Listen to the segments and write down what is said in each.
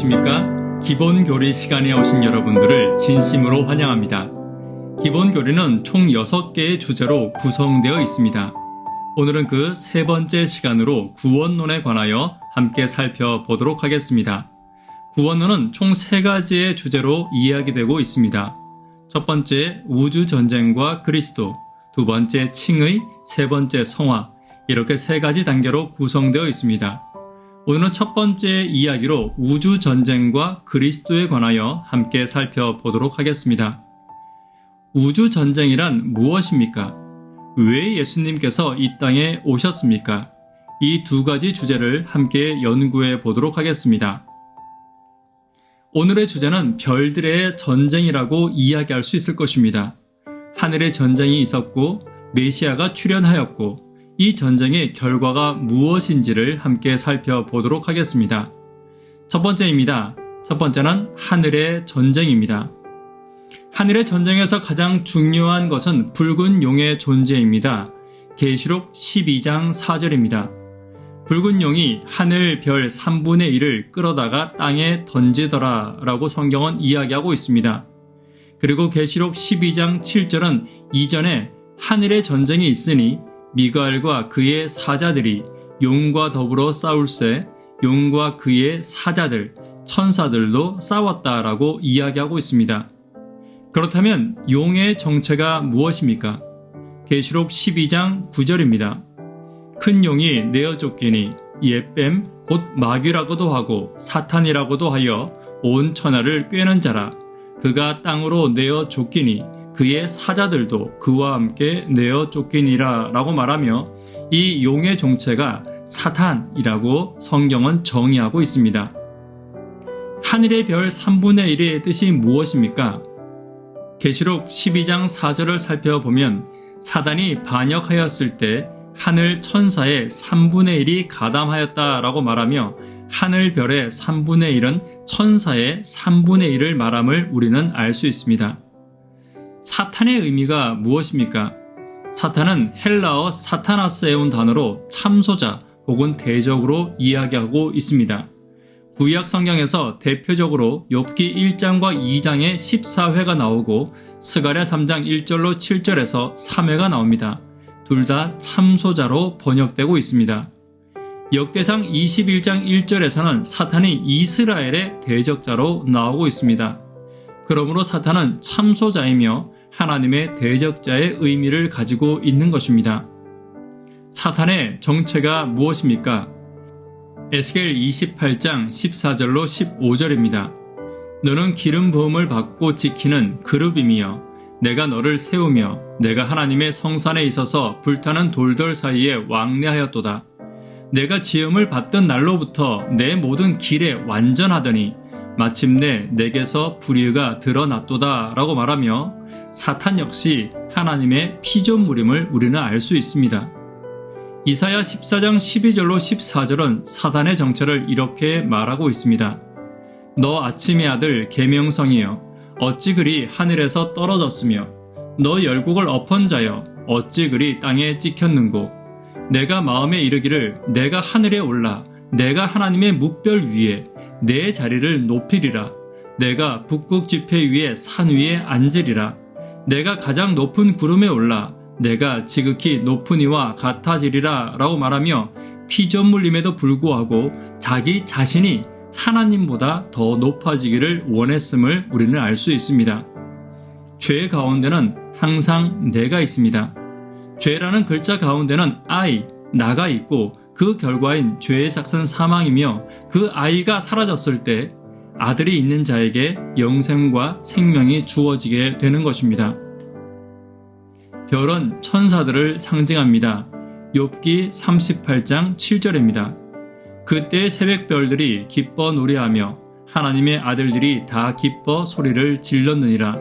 안녕하십니까? 기본교리 시간에 오신 여러분들을 진심으로 환영합니다. 기본교리는 총 6개의 주제로 구성되어 있습니다. 오늘은 그 세 번째 시간으로 구원론에 관하여 함께 살펴보도록 하겠습니다. 구원론은 총 3가지의 주제로 이야기되고 있습니다. 첫 번째, 우주전쟁과 그리스도, 두 번째, 칭의, 세 번째, 성화, 이렇게 3가지 단계로 구성되어 있습니다. 오늘은 첫 번째 이야기로 우주전쟁과 그리스도에 관하여 함께 살펴보도록 하겠습니다. 우주전쟁이란 무엇입니까? 왜 예수님께서 이 땅에 오셨습니까? 이 2가지 주제를 함께 연구해 보도록 하겠습니다. 오늘의 주제는 별들의 전쟁이라고 이야기할 수 있을 것입니다. 하늘의 전쟁이 있었고 메시아가 출현하였고 이 전쟁의 결과가 무엇인지를 함께 살펴보도록 하겠습니다. 첫 번째입니다. 첫 번째는 하늘의 전쟁입니다. 하늘의 전쟁에서 가장 중요한 것은 붉은 용의 존재입니다. 계시록 12장 4절입니다. 붉은 용이 하늘 별 3분의 1을 끌어다가 땅에 던지더라 라고 성경은 이야기하고 있습니다. 그리고 계시록 12장 7절은 이전에 하늘의 전쟁이 있으니 미가엘과 그의 사자들이 용과 더불어 싸울세 용과 그의 사자들, 천사들도 싸웠다라고 이야기하고 있습니다. 그렇다면 용의 정체가 무엇입니까? 계시록 12장 9절입니다. 큰 용이 내어 쫓기니 옛뱀 곧 마귀라고도 하고 사탄이라고도 하여 온 천하를 꿰는 자라. 그가 땅으로 내어 쫓기니 그의 사자들도 그와 함께 내어 쫓기니라 라고 말하며 이 용의 정체가 사탄이라고 성경은 정의하고 있습니다. 하늘의 별 3분의 1의 뜻이 무엇입니까? 계시록 12장 4절을 살펴보면 사단이 반역하였을 때 하늘 천사의 3분의 1이 가담하였다라고 말하며 하늘 별의 3분의 1은 천사의 3분의 1을 말함을 우리는 알 수 있습니다. 사탄의 의미가 무엇입니까? 사탄은 헬라어 사타나스에 온 단어로 참소자 혹은 대적으로 이야기하고 있습니다. 구약 성경에서 대표적으로 욥기 1장과 2장에 14회가 나오고 스가랴 3장 1절로 7절에서 3회가 나옵니다. 둘 다 참소자로 번역되고 있습니다. 역대상 21장 1절에서는 사탄이 이스라엘의 대적자로 나오고 있습니다. 그러므로 사탄은 참소자이며 하나님의 대적자의 의미를 가지고 있는 것입니다. 사탄의 정체가 무엇입니까? 에스겔 28장 14절로 15절입니다. 너는 기름 부음을 받고 지키는 그룹이며 내가 너를 세우며 내가 하나님의 성산에 있어서 불타는 돌들 사이에 왕래하였도다. 내가 지음을 받던 날로부터 내 모든 길에 완전하더니 마침내 내게서 불의가 드러났도다 라고 말하며 사탄 역시 하나님의 피조물임을 우리는 알 수 있습니다. 이사야 14장 12절로 14절은 사단의 정체를 이렇게 말하고 있습니다. 너 아침의 아들 계명성이여 어찌 그리 하늘에서 떨어졌으며 너 열국을 엎은 자여 어찌 그리 땅에 찍혔는고 내가 마음에 이르기를 내가 하늘에 올라 내가 하나님의 뭇별 위에 내 자리를 높이리라. 내가 북극 지폐 위에 산 위에 앉으리라. 내가 가장 높은 구름에 올라 내가 지극히 높은 이와 같아지리라 라고 말하며 피조물임에도 불구하고 자기 자신이 하나님보다 더 높아지기를 원했음을 우리는 알 수 있습니다. 죄 가운데는 항상 내가 있습니다. 죄라는 글자 가운데는 I, 나가 있고 그 결과인 죄의 삭은 사망이며 그 아이가 사라졌을 때 아들이 있는 자에게 영생과 생명이 주어지게 되는 것입니다. 별은 천사들을 상징합니다. 욥기 38장 7절입니다. 그때 새벽별들이 기뻐 노래하며 하나님의 아들들이 다 기뻐 소리를 질렀느니라.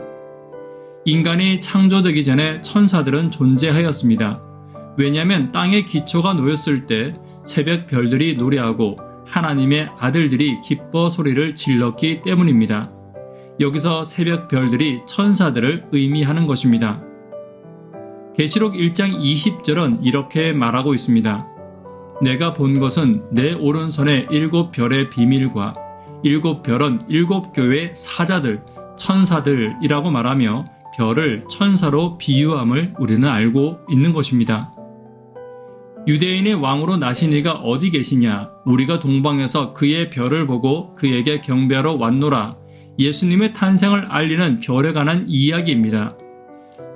인간이 창조되기 전에 천사들은 존재하였습니다. 왜냐하면 땅의 기초가 놓였을 때 새벽별들이 노래하고 하나님의 아들들이 기뻐 소리를 질렀기 때문입니다. 여기서 새벽별들이 천사들을 의미하는 것입니다. 계시록 1장 20절은 이렇게 말하고 있습니다. 내가 본 것은 내 오른손에 7 별의 비밀과 일곱 별은 일곱 교회의 사자들, 천사들이라고 말하며 별을 천사로 비유함을 우리는 알고 있는 것입니다. 유대인의 왕으로 나신 이가 어디 계시냐? 우리가 동방에서 그의 별을 보고 그에게 경배하러 왔노라. 예수님의 탄생을 알리는 별에 관한 이야기입니다.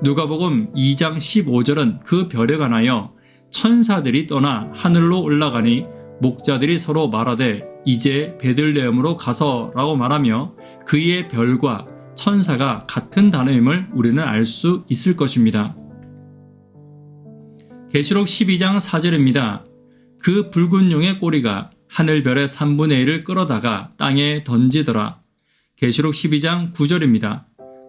누가복음 2장 15절은 그 별에 관하여 천사들이 떠나 하늘로 올라가니 목자들이 서로 말하되 이제 베들레헴으로 가서라고 말하며 그의 별과 천사가 같은 단어임을 우리는 알 수 있을 것입니다. 계시록 12장 4절입니다. 그 붉은 용의 꼬리가 하늘별의 3분의 1을 끌어다가 땅에 던지더라. 계시록 12장 9절입니다.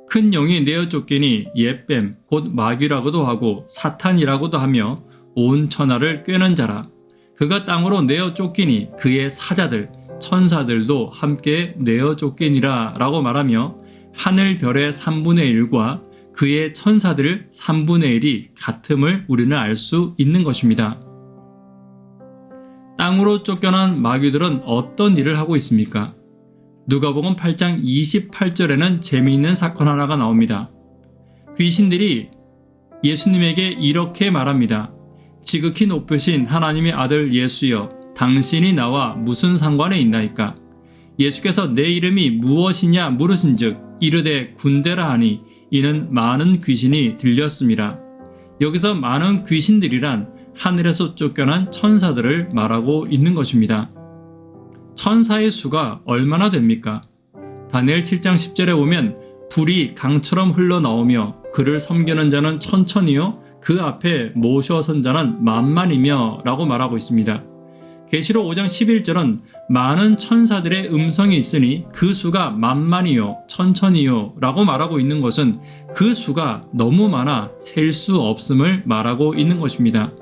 큰 용이 내어 쫓기니 옛뱀 곧 마귀라고도 하고 사탄이라고도 하며 온 천하를 꿰는 자라. 그가 땅으로 내어 쫓기니 그의 사자들 천사들도 함께 내어 쫓기니라 라고 말하며 하늘별의 3분의 1과 그의 천사들 3분의 1이 같음을 우리는 알 수 있는 것입니다. 땅으로 쫓겨난 마귀들은 어떤 일을 하고 있습니까? 누가복음 8장 28절에는 재미있는 사건 하나가 나옵니다. 귀신들이 예수님에게 이렇게 말합니다. 지극히 높으신 하나님의 아들 예수여, 당신이 나와 무슨 상관에 있나이까? 예수께서 내 이름이 무엇이냐 물으신즉 이르되 군대라 하니 이는 많은 귀신이 들렸습니다. 여기서 많은 귀신들이란 하늘에서 쫓겨난 천사들을 말하고 있는 것입니다. 천사의 수가 얼마나 됩니까? 다니엘 7장 10절에 보면 불이 강처럼 흘러나오며 그를 섬기는 자는 천천히요 그 앞에 모셔선 자는 만만이며 라고 말하고 있습니다. 계시록 5장 11절은 많은 천사들의 음성이 있으니 그 수가 만만이요 천천히요 라고 말하고 있는 것은 그 수가 너무 많아 셀 수 없음을 말하고 있는 것입니다.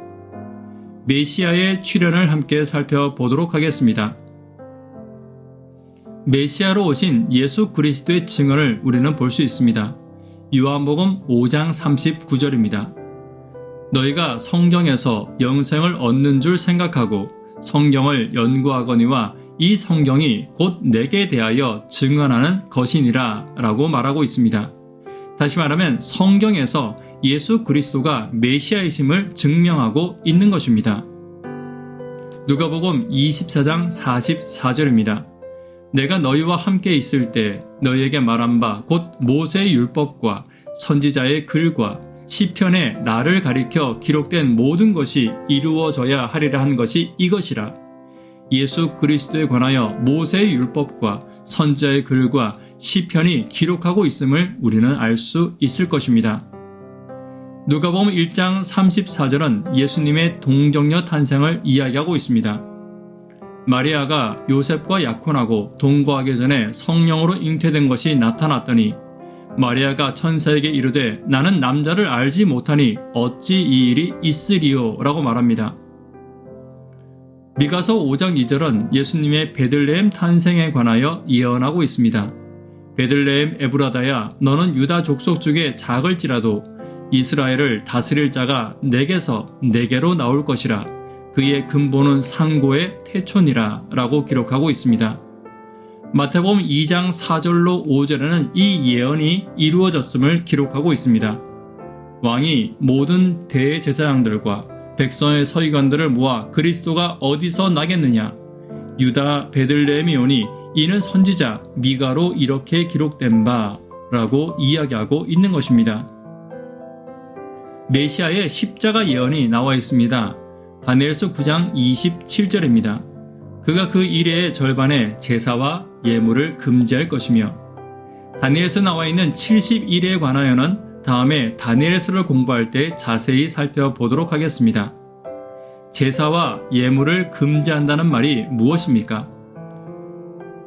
메시아의 출현을 함께 살펴보도록 하겠습니다. 메시아로 오신 예수 그리스도의 증언을 우리는 볼 수 있습니다. 요한복음 5장 39절입니다. 너희가 성경에서 영생을 얻는 줄 생각하고 성경을 연구하거니와 이 성경이 곧 내게 대하여 증언하는 것이니라 라고 말하고 있습니다. 다시 말하면 성경에서 예수 그리스도가 메시아이심을 증명하고 있는 것입니다. 누가복음 24장 44절입니다. 내가 너희와 함께 있을 때 너희에게 말한 바 곧 모세의 율법과 선지자의 글과 시편에 나를 가리켜 기록된 모든 것이 이루어져야 하리라 한 것이 이것이라. 예수 그리스도에 관하여 모세의 율법과 선지자의 글과 시편이 기록하고 있음을 우리는 알 수 있을 것입니다. 누가복음 1장 34절은 예수님의 동정녀 탄생을 이야기하고 있습니다. 마리아가 요셉과 약혼하고 동거하기 전에 성령으로 잉태된 것이 나타났더니 마리아가 천사에게 이르되 나는 남자를 알지 못하니 어찌 이 일이 있으리요 라고 말합니다. 미가서 5장 2절은 예수님의 베들레헴 탄생에 관하여 예언하고 있습니다. 베들레헴 에브라다야 너는 유다 족속 중에 작을지라도 이스라엘을 다스릴 자가 내게서 내게로 나올 것이라. 그의 근본은 상고의 태촌이라 라고 기록하고 있습니다. 마태복음 2장 4절로 5절에는 이 예언이 이루어졌음을 기록하고 있습니다. 왕이 모든 대제사장들과 백성의 서기관들을 모아 그리스도가 어디서 나겠느냐? 유다 베들레헴이 오니 이는 선지자 미가로 이렇게 기록된 바 라고 이야기하고 있는 것입니다. 메시아의 십자가 예언이 나와 있습니다. 다니엘서 9장 27절입니다. 그가 그 이래의 절반에 제사와 예물을 금지할 것이며 다니엘서 나와 있는 71회에 관하여는 다음에 다니엘서를 공부할 때 자세히 살펴보도록 하겠습니다. 제사와 예물을 금지한다는 말이 무엇입니까?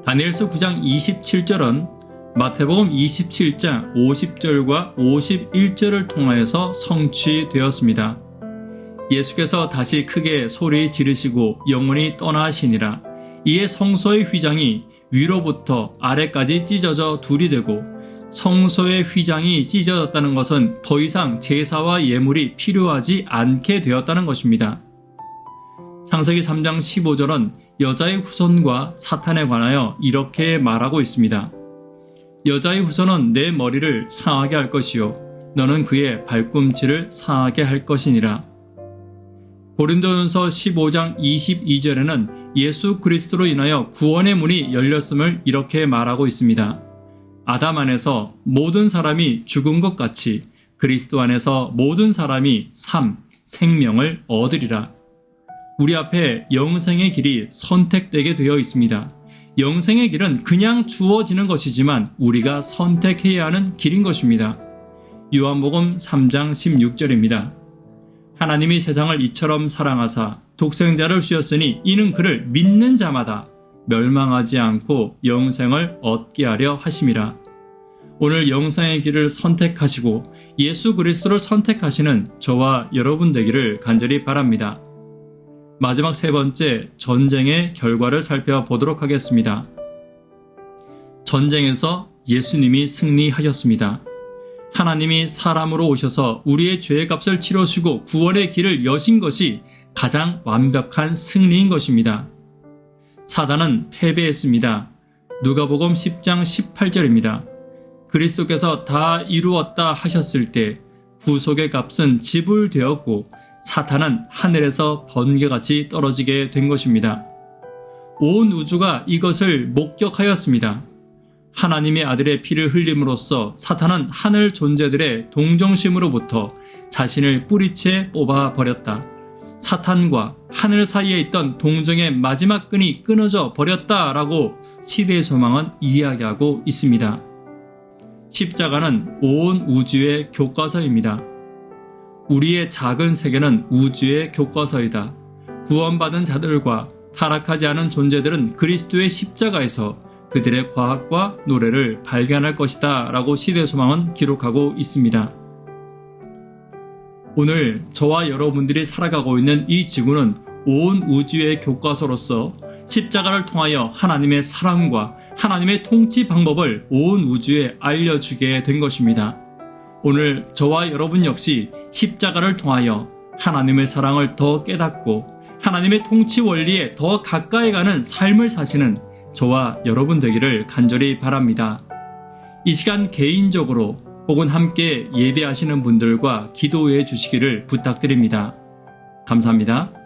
다니엘서 9장 27절은 마태복음 27장 50절과 51절을 통하여서 성취되었습니다. 예수께서 다시 크게 소리 지르시고 영원히 떠나시니라. 이에 성소의 휘장이 위로부터 아래까지 찢어져 둘이 되고 성소의 휘장이 찢어졌다는 것은 더 이상 제사와 예물이 필요하지 않게 되었다는 것입니다. 창세기 3장 15절은 여자의 후손과 사탄에 관하여 이렇게 말하고 있습니다. 여자의 후손은 내 머리를 상하게 할 것이요 너는 그의 발꿈치를 상하게 할 것이니라. 고린도전서 15장 22절에는 예수 그리스도로 인하여 구원의 문이 열렸음을 이렇게 말하고 있습니다. 아담 안에서 모든 사람이 죽은 것 같이 그리스도 안에서 모든 사람이 생명을 얻으리라. 우리 앞에 영생의 길이 선택되게 되어 있습니다. 영생의 길은 그냥 주어지는 것이지만 우리가 선택해야 하는 길인 것입니다. 요한복음 3장 16절입니다. 하나님이 세상을 이처럼 사랑하사 독생자를 주셨으니 이는 그를 믿는 자마다 멸망하지 않고 영생을 얻게 하려 하심이라. 오늘 영생의 길을 선택하시고 예수 그리스도를 선택하시는 저와 여러분 되기를 간절히 바랍니다. 마지막 세 번째, 전쟁의 결과를 살펴보도록 하겠습니다. 전쟁에서 예수님이 승리하셨습니다. 하나님이 사람으로 오셔서 우리의 죄의 값을 치러주고 구원의 길을 여신 것이 가장 완벽한 승리인 것입니다. 사단은 패배했습니다. 누가복음 10장 18절입니다. 그리스도께서 다 이루었다 하셨을 때 구속의 값은 지불되었고 사탄은 하늘에서 번개같이 떨어지게 된 것입니다. 온 우주가 이것을 목격하였습니다. 하나님의 아들의 피를 흘림으로써 사탄은 하늘 존재들의 동정심으로부터 자신을 뿌리채 뽑아버렸다. 사탄과 하늘 사이에 있던 동정의 마지막 끈이 끊어져 버렸다라고 시대의 소망은 이야기하고 있습니다. 십자가는 온 우주의 교과서입니다. 우리의 작은 세계는 우주의 교과서이다. 구원받은 자들과 타락하지 않은 존재들은 그리스도의 십자가에서 그들의 과학과 노래를 발견할 것이다 라고 시대소망은 기록하고 있습니다. 오늘 저와 여러분들이 살아가고 있는 이 지구는 온 우주의 교과서로서 십자가를 통하여 하나님의 사랑과 하나님의 통치 방법을 온 우주에 알려주게 된 것입니다. 오늘 저와 여러분 역시 십자가를 통하여 하나님의 사랑을 더 깨닫고 하나님의 통치 원리에 더 가까이 가는 삶을 사시는 저와 여러분 되기를 간절히 바랍니다. 이 시간 개인적으로 혹은 함께 예배하시는 분들과 기도해 주시기를 부탁드립니다. 감사합니다.